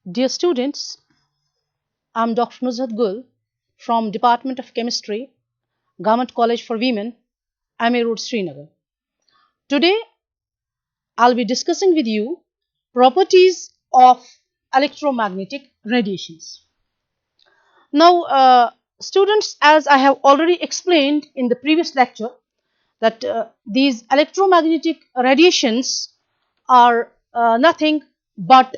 Dear students, I'm Dr. Nuzhat Gul from Department of Chemistry, Government College for Women, MA Road, Srinagar. Today, I'll be discussing with you properties of electromagnetic radiations. Now, students, as I have already explained in the previous lecture, that these electromagnetic radiations are nothing but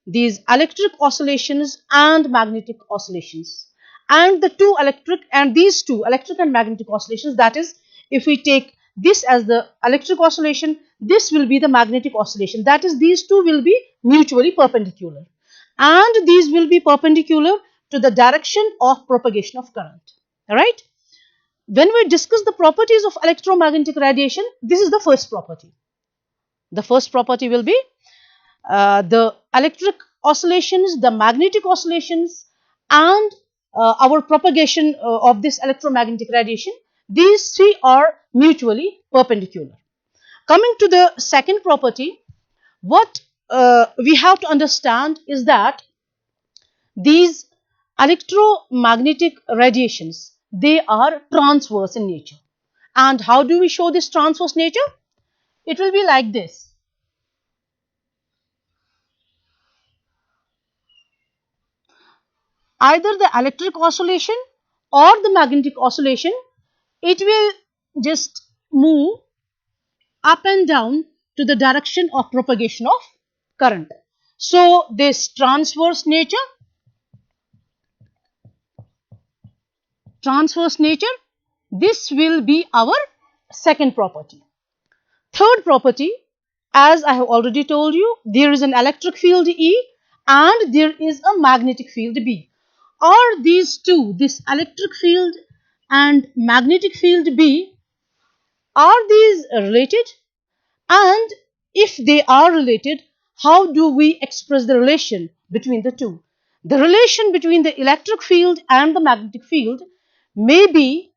these electric oscillations and magnetic oscillations, and these two electric and magnetic oscillations, that is, if we take this as the electric oscillation, this will be the magnetic oscillation, that is, these two will be mutually perpendicular, and these will be perpendicular to the direction of propagation of current. All right. When we discuss the properties of electromagnetic radiation, this is the first property. The first property will be the electric oscillations, the magnetic oscillations, and our propagation of this electromagnetic radiation. These three are mutually perpendicular. Coming to the second property, what we have to understand is that these electromagnetic radiations, they are transverse in nature. And how do we show this transverse nature? It will be like this. Either the electric oscillation or the magnetic oscillation, it will just move up and down to the direction of propagation of current. So, this transverse nature, this will be our second property. Third property, as I have already told you, there is an electric field E and there is a magnetic field B. Are these two, this electric field and magnetic field B, are these related? And if they are related, how do we express the relation between the two? The relation between the electric field and the magnetic field may be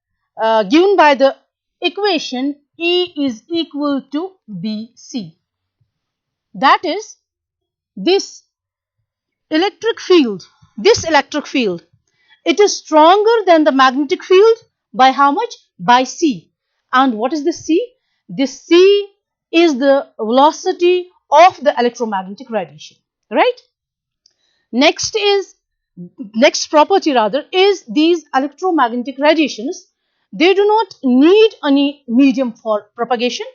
given by the equation E is equal to BC. That is, this electric field, it is stronger than the magnetic field by how much? By C. And what is the C? This C is the velocity of the electromagnetic radiation, right? Next property rather is these electromagnetic radiations, they do not need any medium for propagation.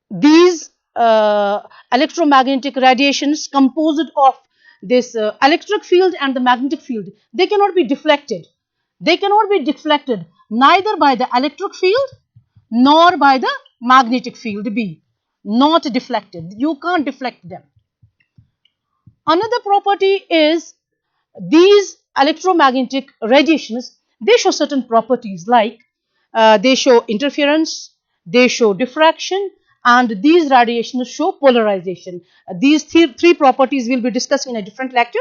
These electromagnetic radiations composed of this electric field and the magnetic field, they cannot be deflected. They cannot be deflected neither by the electric field nor by the magnetic field B. Not deflected. You can't deflect them. Another property is these electromagnetic radiations, they show certain properties like they show interference, they show diffraction, and these radiations show polarization. These three properties will be discussed in a different lecture.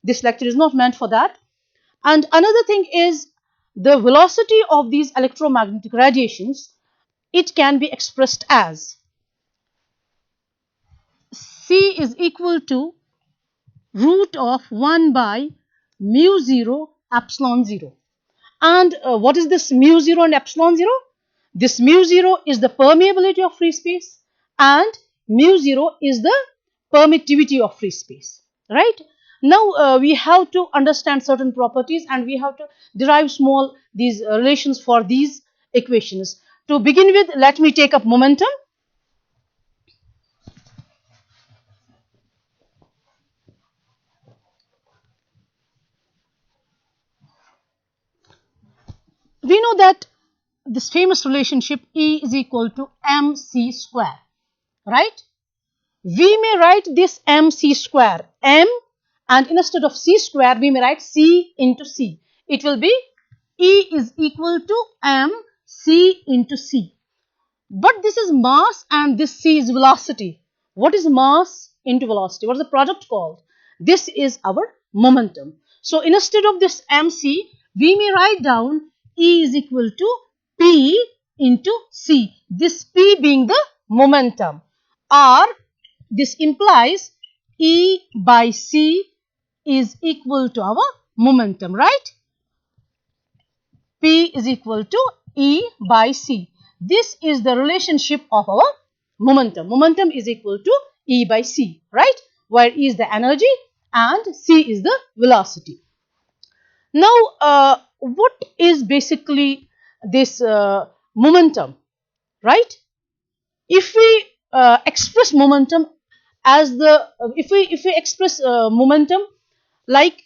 This lecture is not meant for that. And another thing is the velocity of these electromagnetic radiations, it can be expressed as C is equal to root of 1 by mu 0 epsilon 0. And what is this mu 0 and epsilon 0? This mu 0 is the permeability of free space and mu 0 is the permittivity of free space, right? Now we have to understand certain properties and we have to derive small these relations for these equations. To begin with, let me take up momentum. We know that this famous relationship E is equal to mc square, right? We may write this mc square, m, and instead of c square, we may write c into c. It will be E is equal to m c into c. But this is mass and this c is velocity. What is mass into velocity? What is the product called? This is our momentum. So instead of this mc, we may write down E is equal to P into C. This P being the momentum, or this implies E by C is equal to our momentum, right? P is equal to E by C. This is the relationship of our momentum. Momentum is equal to E by C, right? Where E is the energy and C is the velocity. Now, what is basically this momentum, right? If we express momentum as the if we express momentum like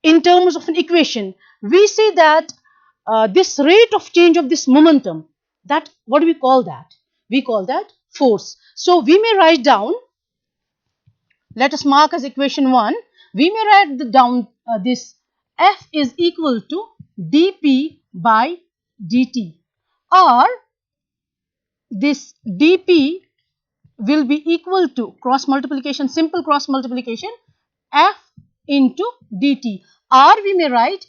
in terms of an equation, we say that this rate of change of this momentum, that what do we call that? We call that force. So we may write down, let us mark as equation 1, we may write down this F is equal to dP by dt, or this dP will be equal to cross multiplication, simple cross multiplication, F into dt, or we may write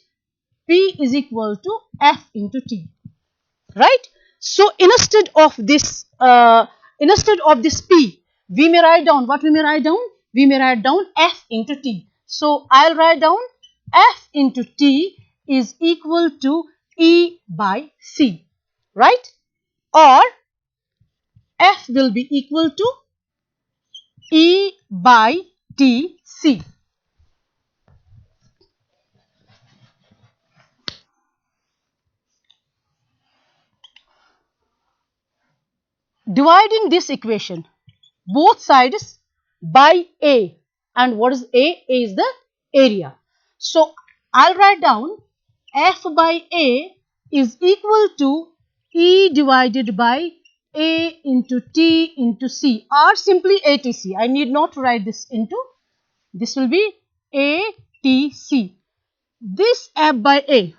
P is equal to F into T, right? So instead of this P, we may write down what we may write down. We may write down F into T. So I'll write down F into T is equal to E by C, right? Or F will be equal to E by TC. Dividing this equation, both sides by A. And what is A? A is the area. So I'll write down F by A is equal to E divided by A into T into C, or simply ATC. I need not write this into, this will be ATC. This F by A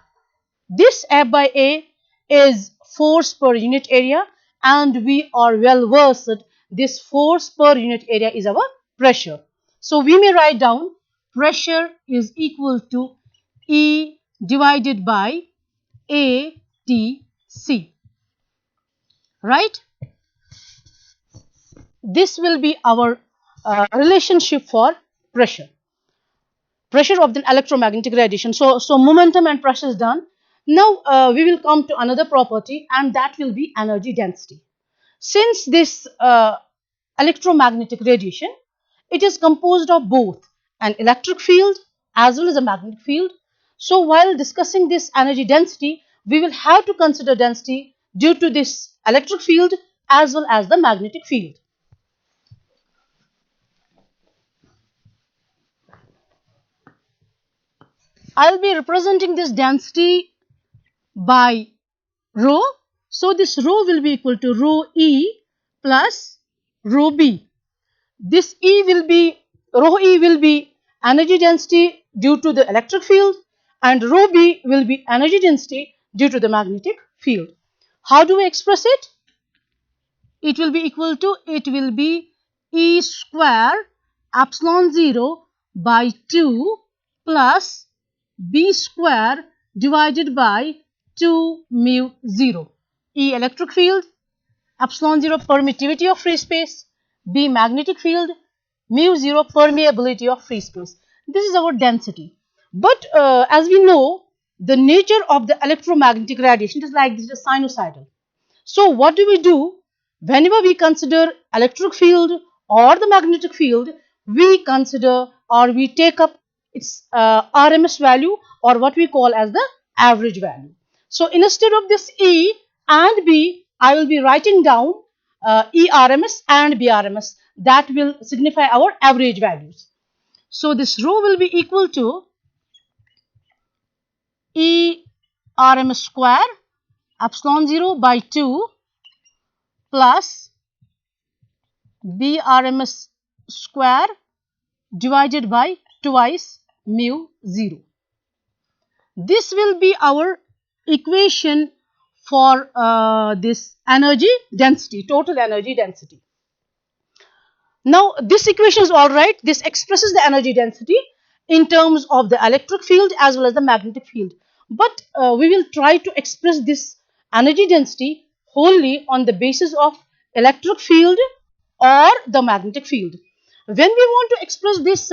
is force per unit area, and we are well versed. This force per unit area is our pressure. So we may write down pressure is equal to E divided by ATC, right? This will be our relationship for pressure of the electromagnetic radiation. So momentum and pressure is done. Now we will come to another property, and that will be energy density. Since this electromagnetic radiation, it is composed of both an electric field as well as a magnetic field. So while discussing this energy density, we will have to consider density due to this electric field as well as the magnetic field. I'll be representing this density by rho. So this rho will be equal to rho E plus rho B. This rho E will be energy density due to the electric field, and rho B will be energy density due to the magnetic field. How do we express it? It will be equal to, E square epsilon 0 by 2 plus B square divided by 2 mu 0. E electric field, epsilon 0 permittivity of free space, B magnetic field, mu 0 permeability of free space. This is our density. But as we know, the nature of the electromagnetic radiation is like this, is sinusoidal. So what do we do? Whenever we consider electric field or the magnetic field, we consider or we take up its RMS value, or what we call as the average value. So instead of this E and B, I will be writing down ERMS and BRMS. That will signify our average values. So this rho will be equal to ERMS square epsilon 0 by 2 plus BRMS square divided by twice mu 0. This will be our equation for this energy density, total energy density. Now this equation is all right. This expresses the energy density in terms of the electric field as well as the magnetic field. But we will try to express this energy density wholly on the basis of electric field or the magnetic field. When we want to express this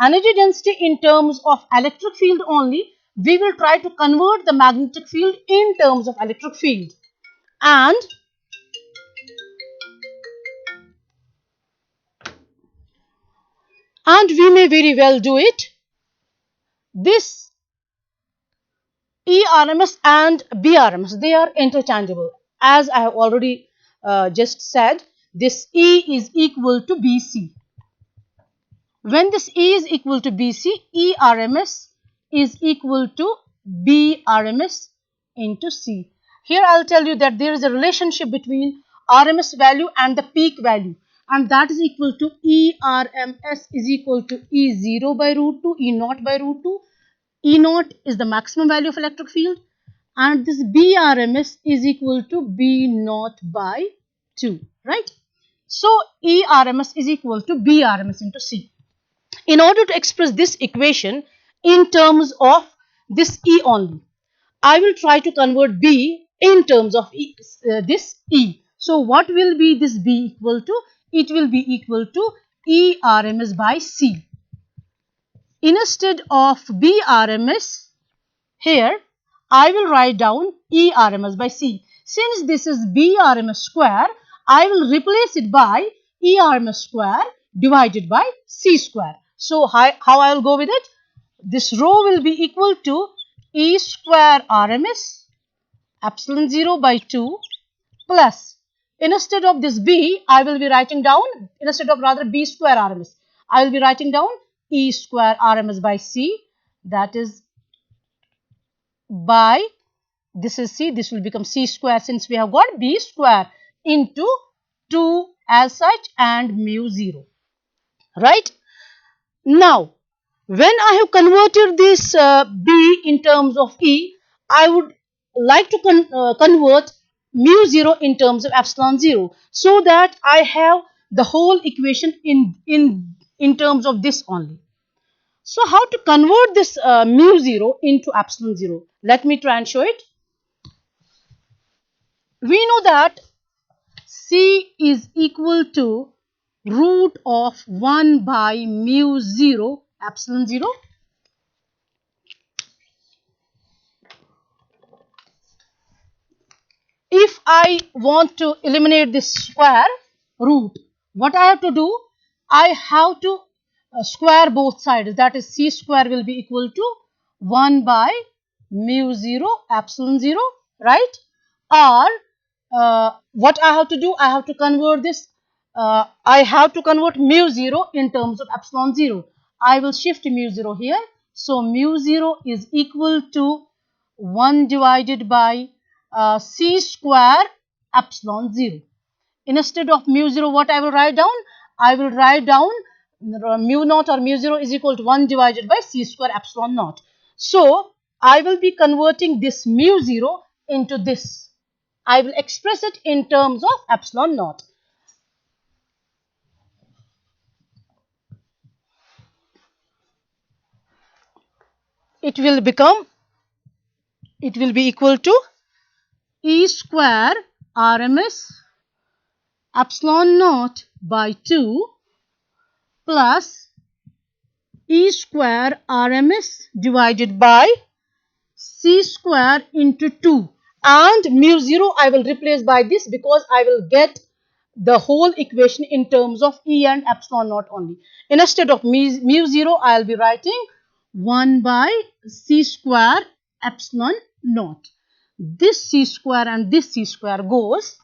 energy density in terms of electric field only, we will try to convert the magnetic field in terms of electric field. And we may very well do it. This ERMS and BRMS, they are interchangeable. As I have already just said, this E is equal to BC. When this E is equal to BC, ERMS is equal to BRMS into C. Here I will tell you that there is a relationship between RMS value and the peak value, and that is equal to ERMS is equal to E0 by root 2, E0 by root 2. E0 is the maximum value of electric field, and this BRMS is equal to B0 by 2, right? So ERMS is equal to BRMS into C. In order to express this equation in terms of this E only, I will try to convert B in terms of this E. So what will be this B equal to? It will be equal to ERMS by C. Instead of BRMS, here I will write down ERMS by C. Since this is BRMS square, I will replace it by ERMS square divided by C square. So how I will go with it? This rho will be equal to E square RMS epsilon 0 by 2 plus, instead of this B, I will be writing down, instead of rather B square RMS, I will be writing down E square RMS by C, that is by, this is C, this will become C square since we have got B square into 2 as such and mu 0, right? Now, when I have converted this B in terms of E, I would like to convert mu 0 in terms of epsilon 0, so that I have the whole equation in terms of this only. So how to convert this mu 0 into epsilon 0? Let me try and show it. We know that C is equal to root of 1 by mu 0 epsilon 0. If I want to eliminate this square root, what I have to do? I have to square both sides. That is, C square will be equal to 1 by mu 0 epsilon 0, right? Or what I have to do? I have to convert this. I have to convert mu 0 in terms of epsilon 0. I will shift mu 0 here. So mu 0 is equal to 1 divided by C square epsilon 0. Instead of mu 0, what I will write down? I will write down mu naught or mu 0 is equal to 1 divided by C square epsilon naught. So, I will be converting this mu 0 into this. I will express it in terms of epsilon naught. It will be equal to E square RMS epsilon naught by 2 plus E square RMS divided by C square into 2, and mu 0 I will replace by this because I will get the whole equation in terms of E and epsilon naught only. Instead of mu 0, I will be writing 1 by C square epsilon naught. This C square and this C square goes.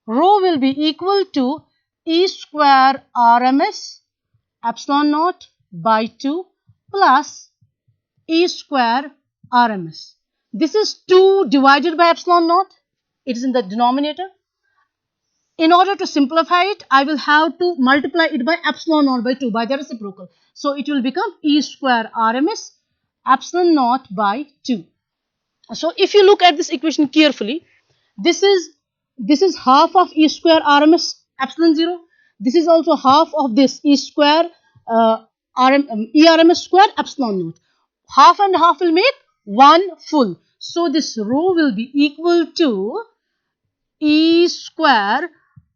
Rho will be equal to E square RMS epsilon naught by 2 plus E square RMS. This is 2 divided by epsilon naught. It is in the denominator. In order to simplify it, I will have to multiply it by epsilon naught by 2 by the reciprocal. So it will become E square RMS epsilon naught by 2. So if you look at this equation carefully, this is half of E square RMS epsilon 0. This is also half of this E square ERMS square epsilon naught. Half and half will make 1 full. So this rho will be equal to E square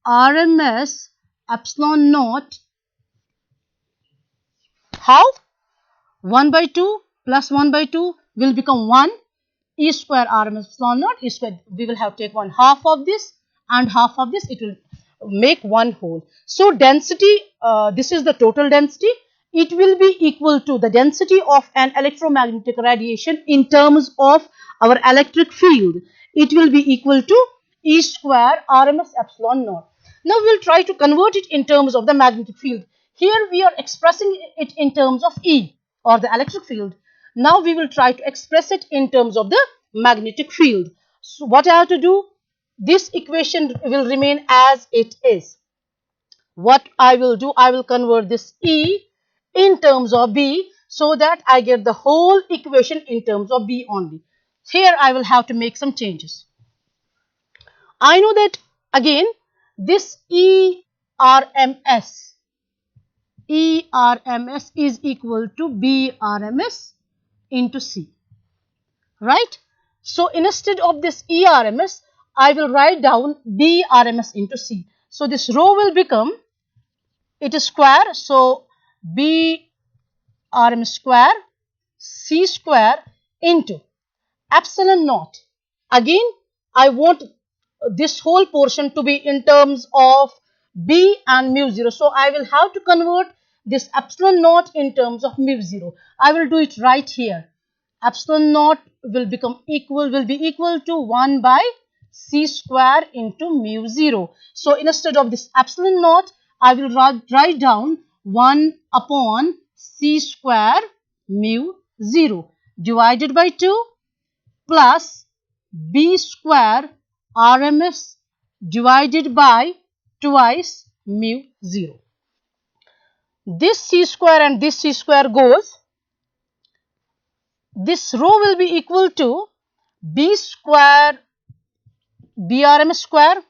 RMS epsilon naught How? 1 by 2 plus 1 by 2 will become 1 e square RMS epsilon naught e square. We will have to take 1/2 of this and half of this. It will make one whole. So density, this is the total density. It will be equal to the density of an electromagnetic radiation in terms of our electric field. It will be equal to e square RMS epsilon naught. Now we will try to convert it in terms of the magnetic field. Here we are expressing it in terms of E, or the electric field. Now we will try to express it in terms of the magnetic field. So what I have to do? This equation will remain as it is. What I will do? I will convert this E in terms of B so that I get the whole equation in terms of B only. Here I will have to make some changes. I know that again this ERMS is equal to BRMS into C, right? So instead of this ERMS, I will write down BRMS into C. So this rho will become, it is square, so BRMS square C square into epsilon naught. Again, I want this whole portion to be in terms of B and mu 0. So I will have to convert this epsilon naught in terms of mu 0. I will do it right here. Epsilon naught will be equal to 1 by C square into mu 0. So instead of this epsilon naught, I will write down 1 upon C square mu 0 divided by 2 plus B square RMS divided by twice mu 0. This C square and this C square goes. This rho will be equal to B square BRMS square.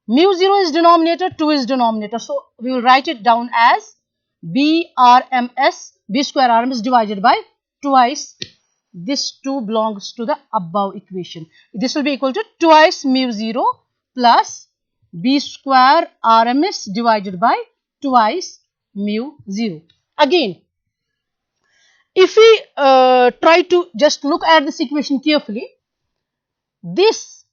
Mu 0 is denominator, 2 is denominator. So we will write it down as BRMS, B square RMS divided by twice. This 2 belongs to the above equation. This will be equal to twice mu 0 plus B square RMS divided by twice mu 0. Again, if we try to just look at this equation carefully, this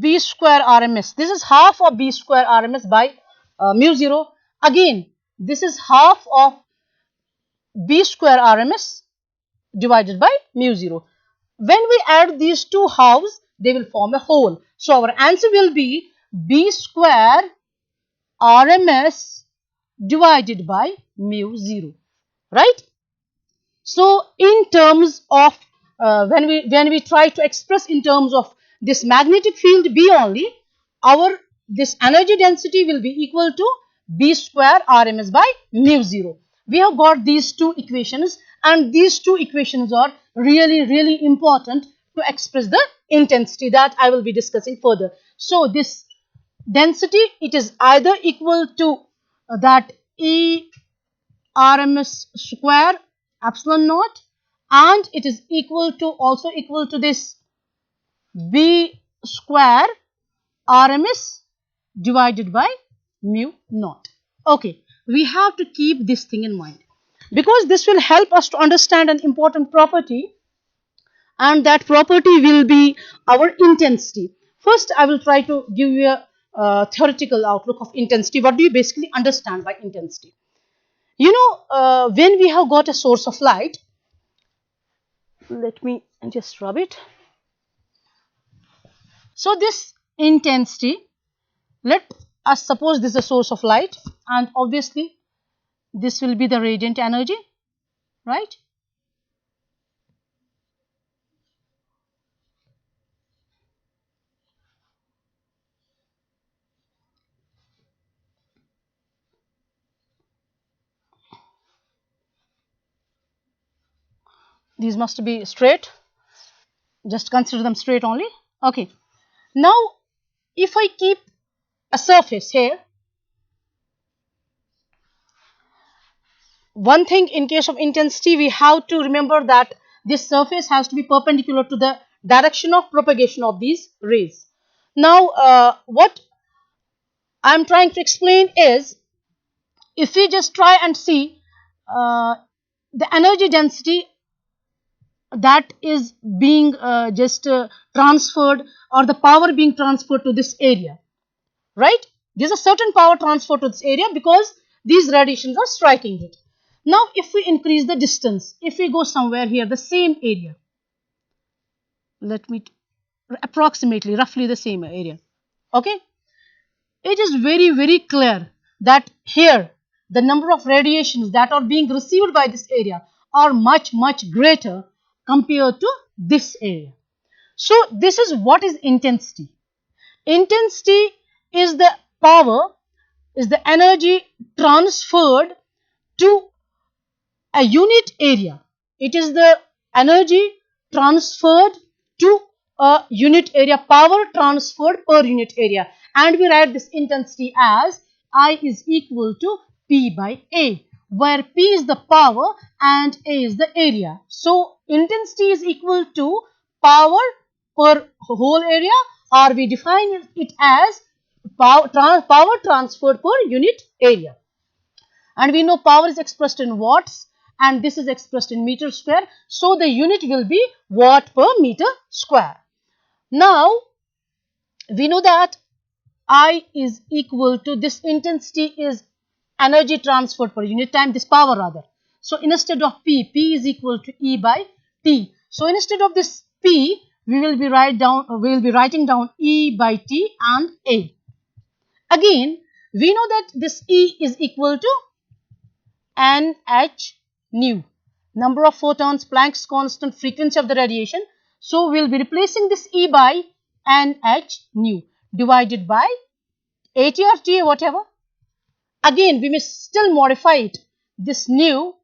B square RMS, this is half of B square RMS by mu 0. Again, this is half of B square RMS divided by mu 0. When we add these two halves, they will form a whole. So our answer will be B square RMS divided by mu 0, right? So in terms of when we try to express in terms of this magnetic field B only, this energy density will be equal to B square RMS by mu 0. We have got these two equations, and these two equations are really important to express the intensity that I will be discussing further. So this density, it is either equal to that E RMS square epsilon naught, and it is also equal to this B square RMS divided by mu naught. Okay, we have to keep this thing in mind because this will help us to understand an important property, and that property will be our intensity. First, I will try to give you a theoretical outlook of intensity. What do you basically understand by intensity? You know, when we have got a source of light, let me just rub it. So this intensity, let us suppose this is a source of light, and obviously this will be the radiant energy, right? These must be straight. Just consider them straight only. Okay. Now, if I keep a surface here, one thing in case of intensity, we have to remember that this surface has to be perpendicular to the direction of propagation of these rays. Now, what I am trying to explain is, if we just try and see uh, the energy density that is being just transferred, or the power being transferred to this area, right? There's a certain power transfer to this area because these radiations are striking it. Now, if we increase the distance, if we go somewhere here, the same area, let me approximately roughly the same area, okay, it is very, very clear that here the number of radiations that are being received by this area are much, much greater compared to this area. So, this is what is intensity. Intensity is the power, is the energy transferred to a unit area. It is the energy transferred to a unit area, power transferred per unit area. And we write this intensity as I is equal to P by A, where P is the power and A is the area. So, intensity is equal to power per whole area, or we define it as power transferred per unit area. And we know power is expressed in watts and this is expressed in meter square. So, the unit will be watt per meter square. Now, we know that I is equal to, this intensity is energy transferred per unit time, this power rather. So, instead of P is equal to E by T. So, instead of this P, we will be writing down E by T and A. Again, we know that this E is equal to NH nu, number of photons, Planck's constant, frequency of the radiation. So, we will be replacing this E by NH nu divided by AT or T, whatever. Again, we may still modify it. This nu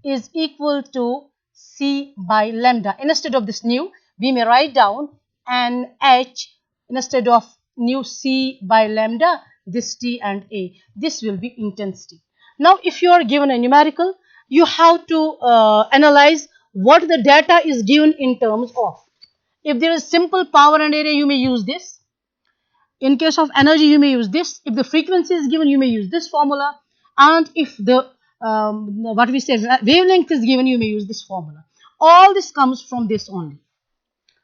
is equal to C by lambda. Instead of this nu, we may write down NH instead of nu C by lambda, this T and A. This will be intensity. Now, if you are given a numerical, you have to analyze what the data is given in terms of. If there is simple power and area, you may use this. In case of energy, you may use this. If the frequency is given, you may use this formula. And if the what we say wavelength is given, you may use this formula. All this comes from this only.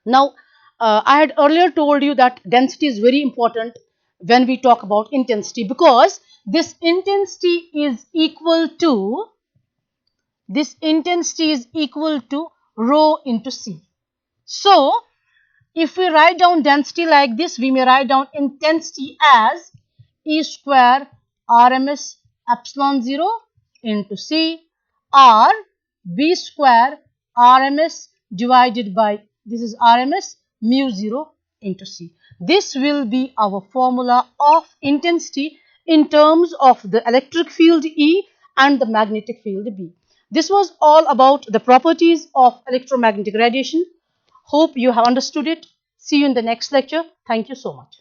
Now, I had earlier told you that density is very important when we talk about intensity, because this intensity is equal to rho into C. So, if we write down density like this, we may write down intensity as E square RMS epsilon 0 into C, or B square RMS divided by, this is RMS, mu 0 into C. This will be our formula of intensity in terms of the electric field E and the magnetic field B. This was all about the properties of electromagnetic radiation. Hope you have understood it. See you in the next lecture. Thank you so much.